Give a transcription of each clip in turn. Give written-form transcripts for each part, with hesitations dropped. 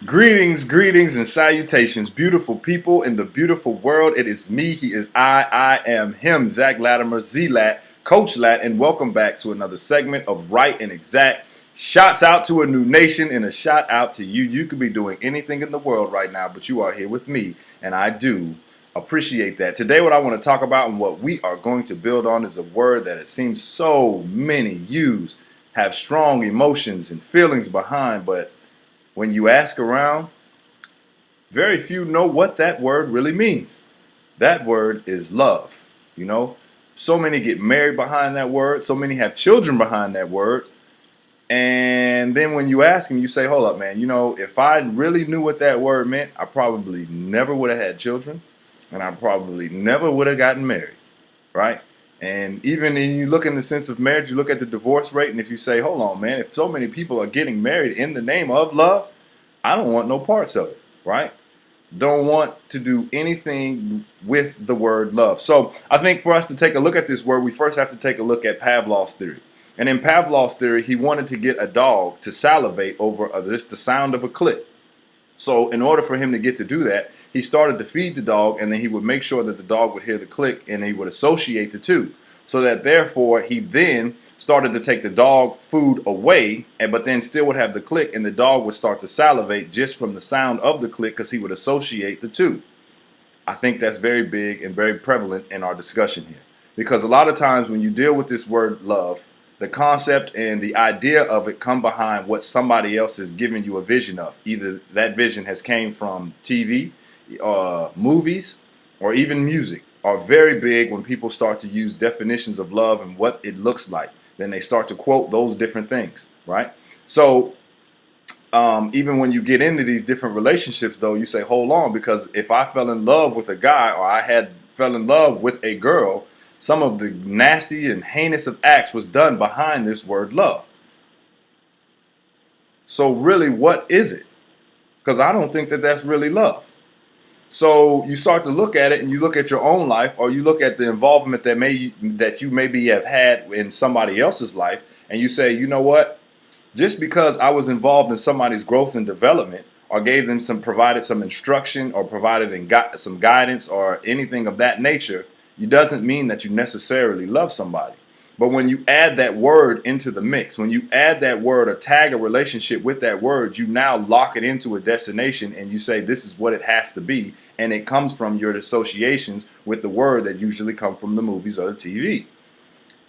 Greetings, greetings, and salutations, beautiful people in the beautiful world. It is me, he is I am him, Zach Latimer, Z-Lat, Coach Lat, and welcome back to another segment of Right and Exact. Shots out to a new nation and a shout out to you. You could be doing anything in the world right now, but you are here with me, and I do appreciate that. Today, what I want to talk about and what we are going to build on is a word that it seems so many use, have strong emotions and feelings behind, but when you ask around, very few know what that word really means. That word is love. You know, so many get married behind that word, so many have children behind that word. And then when you ask them, you say, hold up, man, if I really knew what that word meant, I probably never would have had children and I probably never would have gotten married, right? And even when you look in the sense of marriage, you look at the divorce rate, and if you say, hold on, man, if so many people are getting married in the name of love, I don't want no parts of it, right? Don't want to do anything with the word love. So I think for us to take a look at this word, we first have to take a look at Pavlov's theory. And in Pavlov's theory, he wanted to get a dog to salivate over the sound of a click. So in order for him to get to do that, he started to feed the dog, and then he would make sure that the dog would hear the click, and he would associate the two. So that therefore he then started to take the dog food away, but then still would have the click, and the dog would start to salivate just from the sound of the click because he would associate the two. I think that's very big and very prevalent in our discussion here. Because a lot of times when you deal with this word love, the concept and the idea of it come behind what somebody else is giving you a vision of. Either that vision has came from TV, movies, or even music are very big when people start to use definitions of love and what it looks like. Then they start to quote those different things, right? So even when you get into these different relationships, though, you say, hold on, because if I fell in love with a guy or fell in love with a girl, some of the nasty and heinous of acts was done behind this word love. So really, what is it? Because I don't think that that's really love. So you start to look at it, and you look at your own life, or you look at the involvement that you maybe have had in somebody else's life, and you say, you know what? Just because I was involved in somebody's growth and development, or provided some instruction, or provided and got some guidance, or anything of that nature, it doesn't mean that you necessarily love somebody. But when you add that word into the mix, when you add that word or tag a relationship with that word, you now lock it into a destination, and you say this is what it has to be, and it comes from your associations with the word that usually come from the movies or the TV.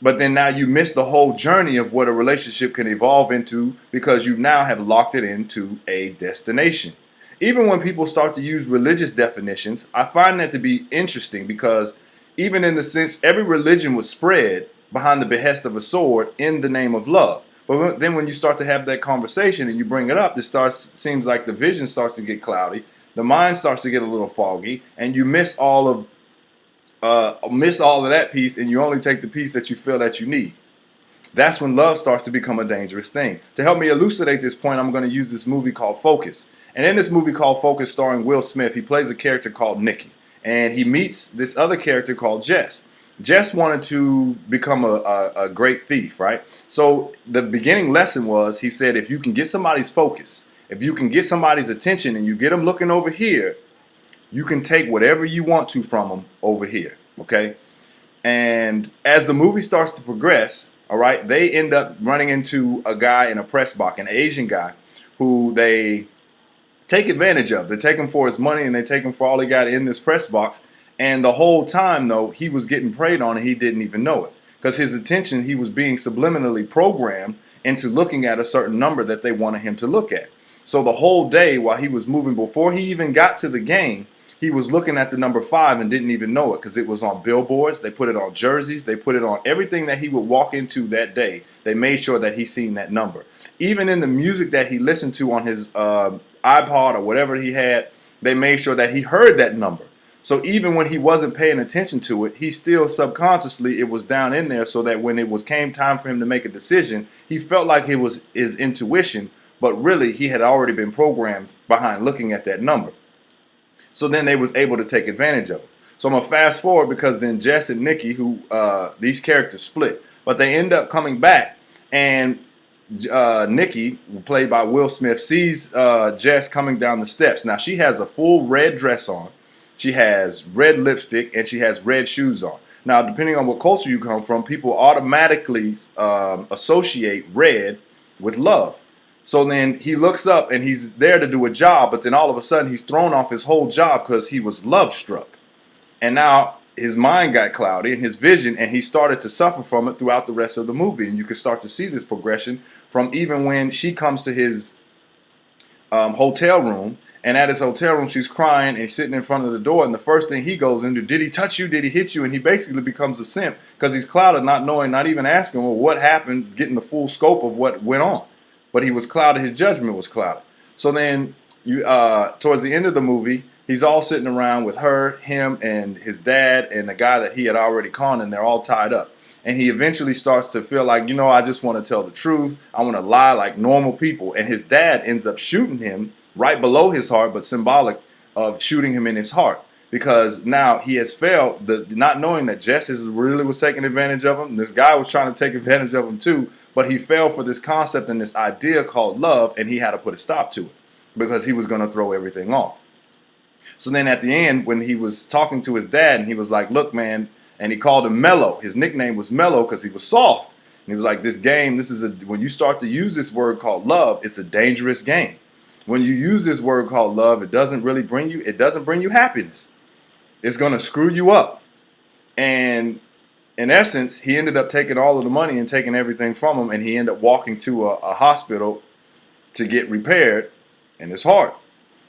But then now you miss the whole journey of what a relationship can evolve into because you now have locked it into a destination. Even when people start to use religious definitions, I find that to be interesting because even in the sense every religion was spread behind the behest of a sword in the name of love. But then when you start to have that conversation and you bring it up, seems like the vision starts to get cloudy, the mind starts to get a little foggy, and you miss all of that piece, and you only take the piece that you feel that you need. That's when love starts to become a dangerous thing. To help me elucidate this point, I'm going to use this movie called Focus. And in this movie called Focus, starring Will Smith, he plays a character called Nicky. And he meets this other character called Jess. Jess wanted to become a great thief, right? So the beginning lesson was, he said, if you can get somebody's focus, if you can get somebody's attention and you get them looking over here, you can take whatever you want to from them over here, okay? And as the movie starts to progress, all right, they end up running into a guy in a press box, an Asian guy, who they take advantage of. They take him for his money, and they take him for all he got in this press box. And the whole time, though, he was getting preyed on, and he didn't even know it. Because his attention, he was being subliminally programmed into looking at a certain number that they wanted him to look at. So the whole day while he was moving, before he even got to the game, he was looking at the number 5 and didn't even know it because it was on billboards. They put it on jerseys. They put it on everything that he would walk into that day. They made sure that he seen that number. Even in the music that he listened to on his iPod or whatever he had, they made sure that he heard that number. So even when he wasn't paying attention to it, he still subconsciously, it was down in there so that when came time for him to make a decision, he felt like it was his intuition, but really he had already been programmed behind looking at that number. So then they was able to take advantage of it. So I'm going to fast forward because then Jess and Nicky, these characters split. But they end up coming back, and Nikki, played by Will Smith, sees Jess coming down the steps. Now she has a full red dress on, she has red lipstick, and she has red shoes on. Now, depending on what culture you come from, people automatically associate red with love. So then he looks up and he's there to do a job, but then all of a sudden he's thrown off his whole job because he was love struck. And now his mind got cloudy and his vision, and he started to suffer from it throughout the rest of the movie. And you can start to see this progression from even when she comes to his hotel room, and at his hotel room she's crying and he's sitting in front of the door, and the first thing he goes into, did he touch you, did he hit you? And he basically becomes a simp because he's clouded, not knowing, not even asking, well, what happened, getting the full scope of what went on. But he was clouded, his judgment was clouded. So then you towards the end of the movie, he's all sitting around with her, him, and his dad, and the guy that he had already conned, and they're all tied up. And he eventually starts to feel like, I just want to tell the truth. I want to lie like normal people. And his dad ends up shooting him right below his heart, but symbolic of shooting him in his heart. Because now he has failed, not knowing that Jess really was taking advantage of him. This guy was trying to take advantage of him too. But he fell for this concept and this idea called love, and he had to put a stop to it because he was going to throw everything off. So then at the end, when he was talking to his dad, and he was like, look, man, and he called him Mellow. His nickname was Mellow because he was soft. And he was like, this game, when you start to use this word called love, it's a dangerous game. When you use this word called love, it doesn't bring you happiness. It's going to screw you up. And in essence, he ended up taking all of the money and taking everything from him, and he ended up walking to a hospital to get repaired in his heart.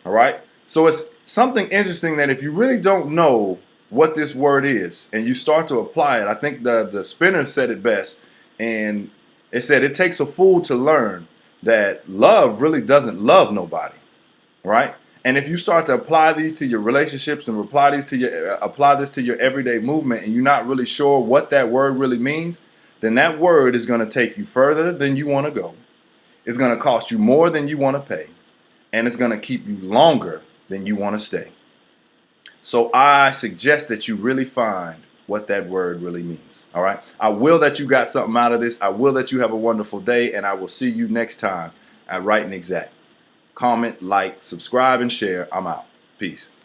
All right? So it's something interesting that if you really don't know what this word is and you start to apply it, I think the Spinner said it best, and it said it takes a fool to learn that love really doesn't love nobody, right? And if you start to apply these to your relationships and apply this to your everyday movement, and you're not really sure what that word really means, then that word is going to take you further than you want to go. It's going to cost you more than you want to pay, and it's going to keep you longer than you want to stay. So I suggest that you really find what that word really means. All right. I will that you got something out of this. I will that you have a wonderful day, and I will see you next time at Right and Exact. Comment, like, subscribe, and share. I'm out. Peace.